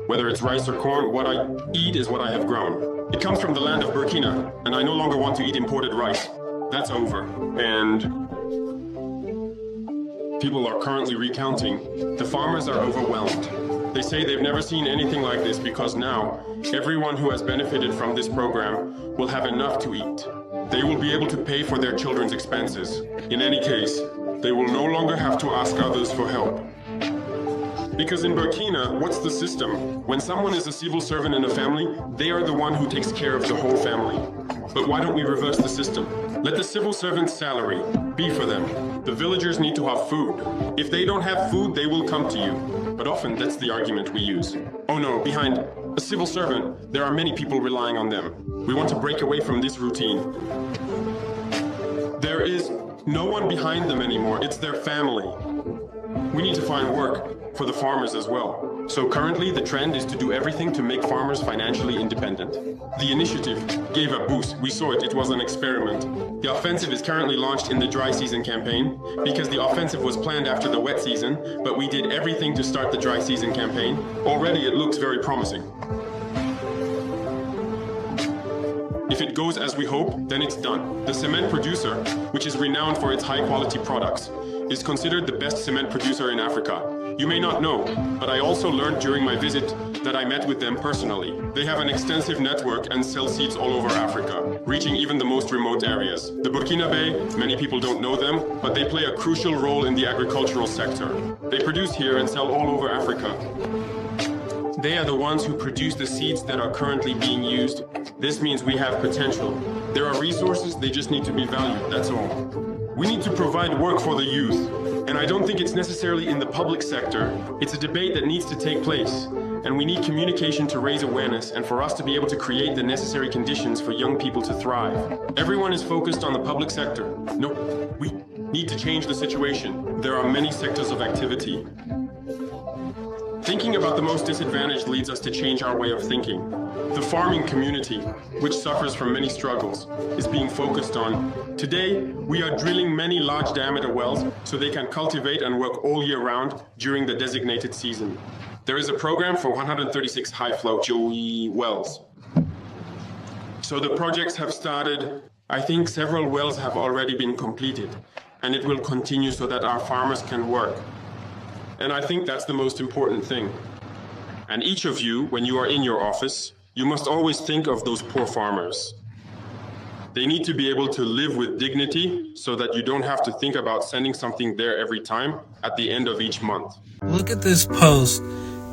Whether it's rice or corn, what I eat is what I have grown. It comes from the land of Burkina, and I no longer want to eat imported rice. That's over. And people are currently recounting. The farmers are overwhelmed. They say they've never seen anything like this because now everyone who has benefited from this program will have enough to eat. They will be able to pay for their children's expenses. In any case, they will no longer have to ask others for help. Because in Burkina, what's the system? When someone is a civil servant in a family, they are the one who takes care of the whole family. But why don't we reverse the system? Let the civil servant's salary be for them. The villagers need to have food. If they don't have food, they will come to you. But often that's the argument we use. Oh no, behind a civil servant, there are many people relying on them. We want to break away from this routine. There is no one behind them anymore, it's their family. We need to find work for the farmers as well. So currently the trend is to do everything to make farmers financially independent. The initiative gave a boost. We saw it, it was an experiment. The offensive is currently launched in the dry season campaign because the offensive was planned after the wet season, but we did everything to start the dry season campaign. Already it looks very promising. If it goes as we hope, then it's done. The cement producer, which is renowned for its high-quality products, is considered the best cement producer in Africa. You may not know, but I also learned during my visit that I met with them personally. They have an extensive network and sell seeds all over Africa, reaching even the most remote areas. The Burkinabe, many people don't know them, but they play a crucial role in the agricultural sector. They produce here and sell all over Africa. They are the ones who produce the seeds that are currently being used. This means we have potential. There are resources, they just need to be valued, that's all. We need to provide work for the youth. And I don't think it's necessarily in the public sector. It's a debate that needs to take place. And we need communication to raise awareness and for us to be able to create the necessary conditions for young people to thrive. Everyone is focused on the public sector. No, we need to change the situation. There are many sectors of activity. Thinking about the most disadvantaged leads us to change our way of thinking. The farming community, which suffers from many struggles, is being focused on. Today, we are drilling many large diameter wells so they can cultivate and work all year round during the designated season. There is a program for 136 high-flow GOE wells. So the projects have started. I think several wells have already been completed, and it will continue so that our farmers can work. And I think that's the most important thing. And each of you, when you are in your office, you must always think of those poor farmers. They need to be able to live with dignity so that you don't have to think about sending something there every time at the end of each month. Look at this post.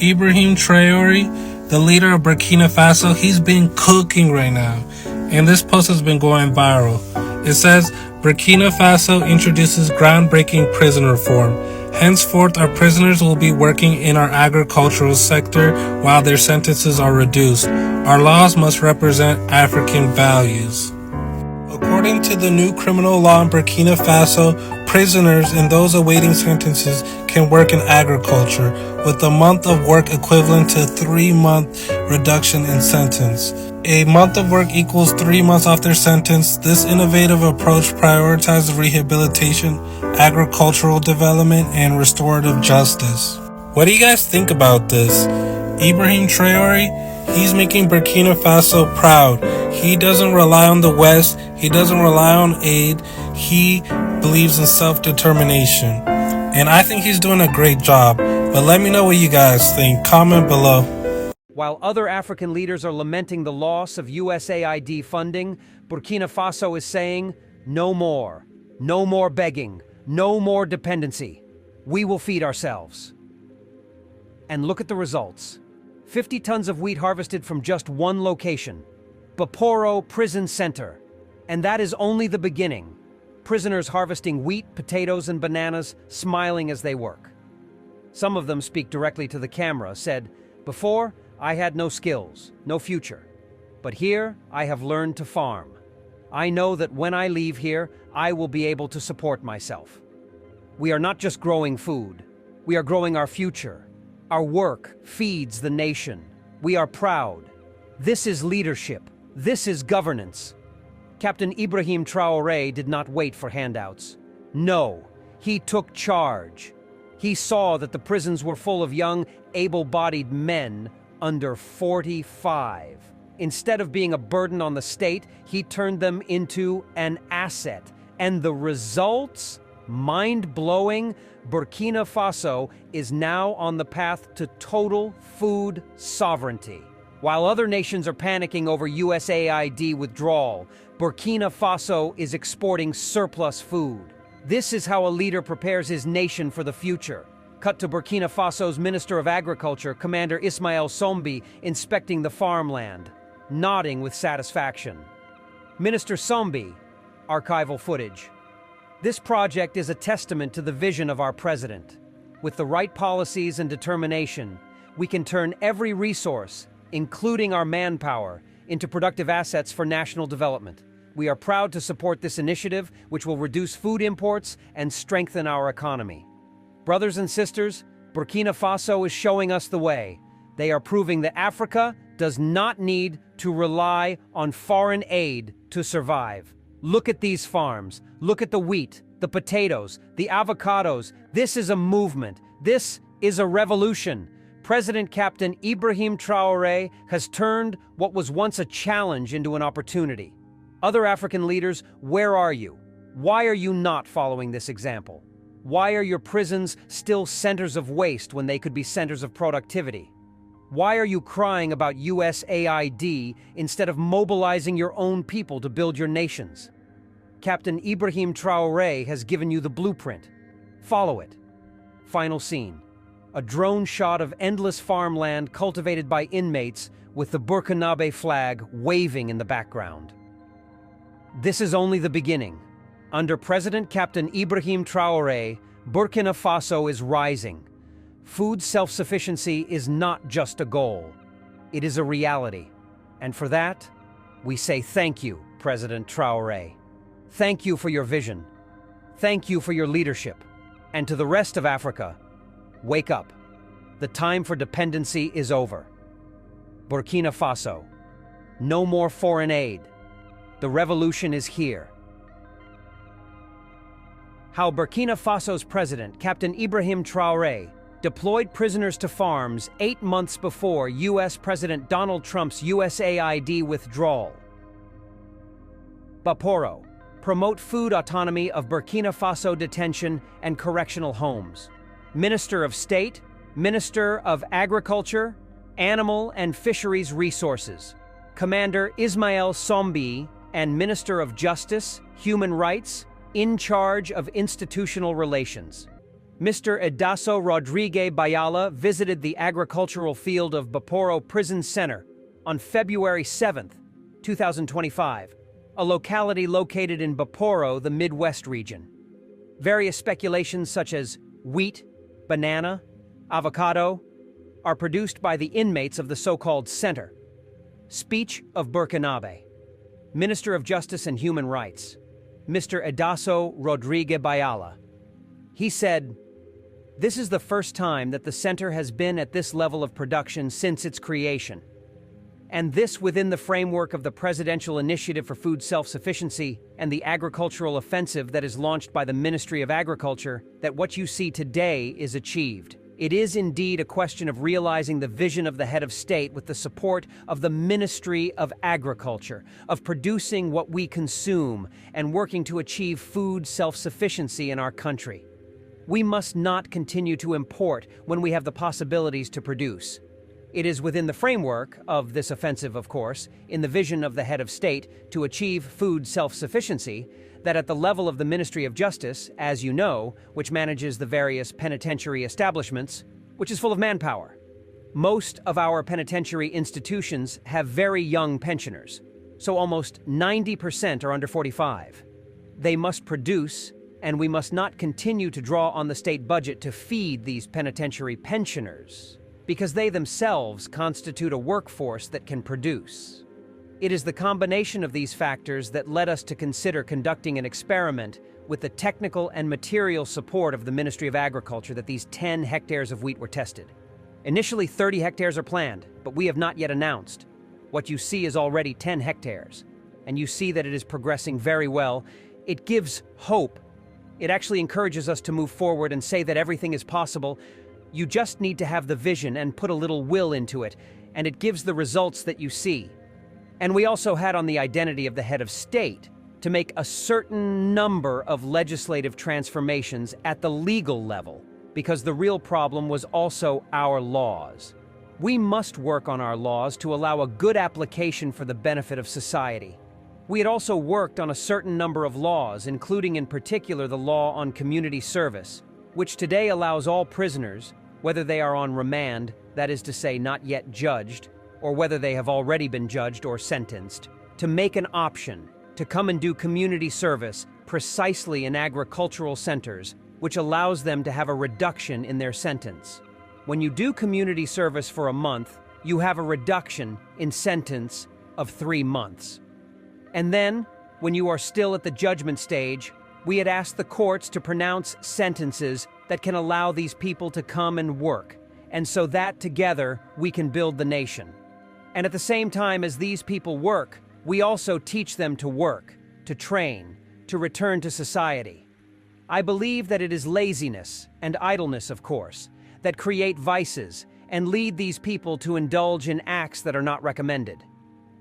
Ibrahim Traore, the leader of Burkina Faso, he's been cooking right now. And this post has been going viral. It says, Burkina Faso introduces groundbreaking prison reform. Henceforth, our prisoners will be working in our agricultural sector while their sentences are reduced. Our laws must represent African values. According to the new criminal law in Burkina Faso, prisoners and those awaiting sentences can work in agriculture, with a month of work equivalent to a 3-month reduction in sentence. A month of work equals 3 months off their sentence. This innovative approach prioritizes rehabilitation, agricultural development, and restorative justice. What do you guys think about this? Ibrahim Traore, he's making Burkina Faso proud. He doesn't rely on the West. He doesn't rely on aid. He believes in self-determination. And I think he's doing a great job. But let me know what you guys think. Comment below. While other African leaders are lamenting the loss of USAID funding, Burkina Faso is saying, no more. No more begging. No more dependency. We will feed ourselves. And look at the results. 50 tons of wheat harvested from just one location. Baporo Prison Center. And that is only the beginning. Prisoners harvesting wheat, potatoes, and bananas, smiling as they work. Some of them speak directly to the camera, said, "Before, I had no skills, no future. But here, I have learned to farm. I know that when I leave here, I will be able to support myself. We are not just growing food. We are growing our future. Our work feeds the nation. We are proud. This is leadership. This is governance." Captain Ibrahim Traore did not wait for handouts. No, he took charge. He saw that the prisons were full of young, able-bodied men, under 45. Instead of being a burden on the state, he turned them into an asset. And the results? Mind-blowing. Burkina Faso is now on the path to total food sovereignty. While other nations are panicking over USAID withdrawal, Burkina Faso is exporting surplus food. This is how a leader prepares his nation for the future. Cut to Burkina Faso's Minister of Agriculture, Commander Ismail Sombi, inspecting the farmland, nodding with satisfaction. Minister Sombi, archival footage. This project is a testament to the vision of our president. With the right policies and determination, we can turn every resource, including our manpower, into productive assets for national development. We are proud to support this initiative, which will reduce food imports and strengthen our economy. Brothers and sisters, Burkina Faso is showing us the way. They are proving that Africa does not need to rely on foreign aid to survive. Look at these farms. Look at the wheat, the potatoes, the avocados. This is a movement. This is a revolution. President Captain Ibrahim Traore has turned what was once a challenge into an opportunity. Other African leaders, where are you? Why are you not following this example? Why are your prisons still centers of waste when they could be centers of productivity? Why are you crying about USAID instead of mobilizing your own people to build your nations? Captain Ibrahim Traore has given you the blueprint. Follow it. Final scene. A drone shot of endless farmland cultivated by inmates with the Burkinabe flag waving in the background. This is only the beginning. Under President Captain Ibrahim Traore, Burkina Faso is rising. Food self-sufficiency is not just a goal. It is a reality. And for that, we say thank you, President Traore. Thank you for your vision. Thank you for your leadership. And to the rest of Africa, wake up. The time for dependency is over. Burkina Faso, no more foreign aid. The revolution is here. How Burkina Faso's president, Captain Ibrahim Traore, deployed prisoners to farms 8 months before U.S. President Donald Trump's USAID withdrawal. Baporo, promote food autonomy of Burkina Faso detention and correctional homes. Minister of State, Minister of Agriculture, Animal and Fisheries Resources. Commander Ismail Sombi and Minister of Justice, Human Rights, in charge of institutional relations. Mr. Edaso Rodrigue Bayala visited the agricultural field of Baporo Prison Center on February 7, 2025, a locality located in Baporo, the Midwest region. Various speculations such as wheat, banana, avocado are produced by the inmates of the so-called center. Speech of Burkinabe. Minister of Justice and Human Rights, Mr. Edaso Rodrigue Bayala. He said, "This is the first time that the center has been at this level of production since its creation. And this within the framework of the Presidential Initiative for Food Self-Sufficiency and the agricultural offensive that is launched by the Ministry of Agriculture, that what you see today is achieved. It is indeed a question of realizing the vision of the head of state with the support of the Ministry of Agriculture, of producing what we consume and working to achieve food self-sufficiency in our country. We must not continue to import when we have the possibilities to produce. It is within the framework of this offensive, of course, in the vision of the head of state to achieve food self-sufficiency, that at the level of the Ministry of Justice, as you know, which manages the various penitentiary establishments, which is full of manpower. Most of our penitentiary institutions have very young pensioners, so almost 90% are under 45. They must produce, and we must not continue to draw on the state budget to feed these penitentiary pensioners, because they themselves constitute a workforce that can produce. It is the combination of these factors that led us to consider conducting an experiment with the technical and material support of the Ministry of Agriculture that these 10 hectares of wheat were tested. Initially 30 hectares are planned, but we have not yet announced. What you see is already 10 hectares, and you see that it is progressing very well. It gives hope. It actually encourages us to move forward and say that everything is possible. You just need to have the vision and put a little will into it, and it gives the results that you see. And we also had on the identity of the head of state to make a certain number of legislative transformations at the legal level, because the real problem was also our laws. We must work on our laws to allow a good application for the benefit of society. We had also worked on a certain number of laws, including in particular the law on community service, which today allows all prisoners, whether they are on remand, that is to say not yet judged, or whether they have already been judged or sentenced, to make an option to come and do community service precisely in agricultural centers, which allows them to have a reduction in their sentence. When you do community service for a month, you have a reduction in sentence of 3 months. And then, when you are still at the judgment stage, we had asked the courts to pronounce sentences that can allow these people to come and work, and so that together we can build the nation. And at the same time as these people work, we also teach them to work, to train, to return to society. I believe that it is laziness and idleness, of course, that create vices and lead these people to indulge in acts that are not recommended.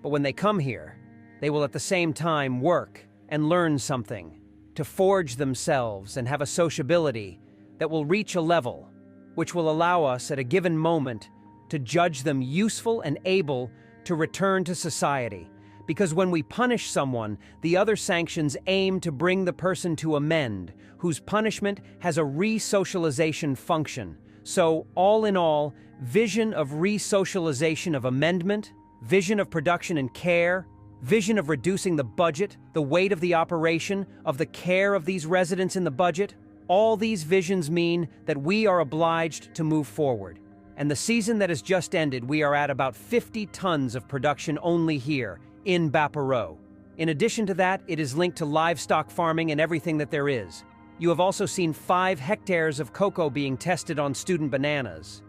But when they come here, they will at the same time work and learn something, to forge themselves and have a sociability that will reach a level which will allow us at a given moment to judge them useful and able to return to society. Because when we punish someone, the other sanctions aim to bring the person to amend, whose punishment has a re-socialization function. So, all in all, vision of re-socialization of amendment, vision of production and care, vision of reducing the budget, the weight of the operation, of the care of these residents in the budget, all these visions mean that we are obliged to move forward. And the season that has just ended, we are at about 50 tons of production only here, in Baparo. In addition to that, it is linked to livestock farming and everything that there is. You have also seen 5 hectares of cocoa being tested on student bananas.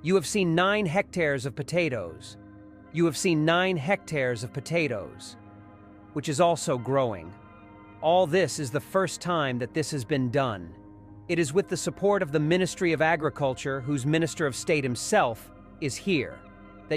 You have seen 9 hectares of potatoes. You have seen 9 hectares of potatoes, which is also growing. All this is the first time that this has been done. It is with the support of the Ministry of Agriculture, whose Minister of State himself is here.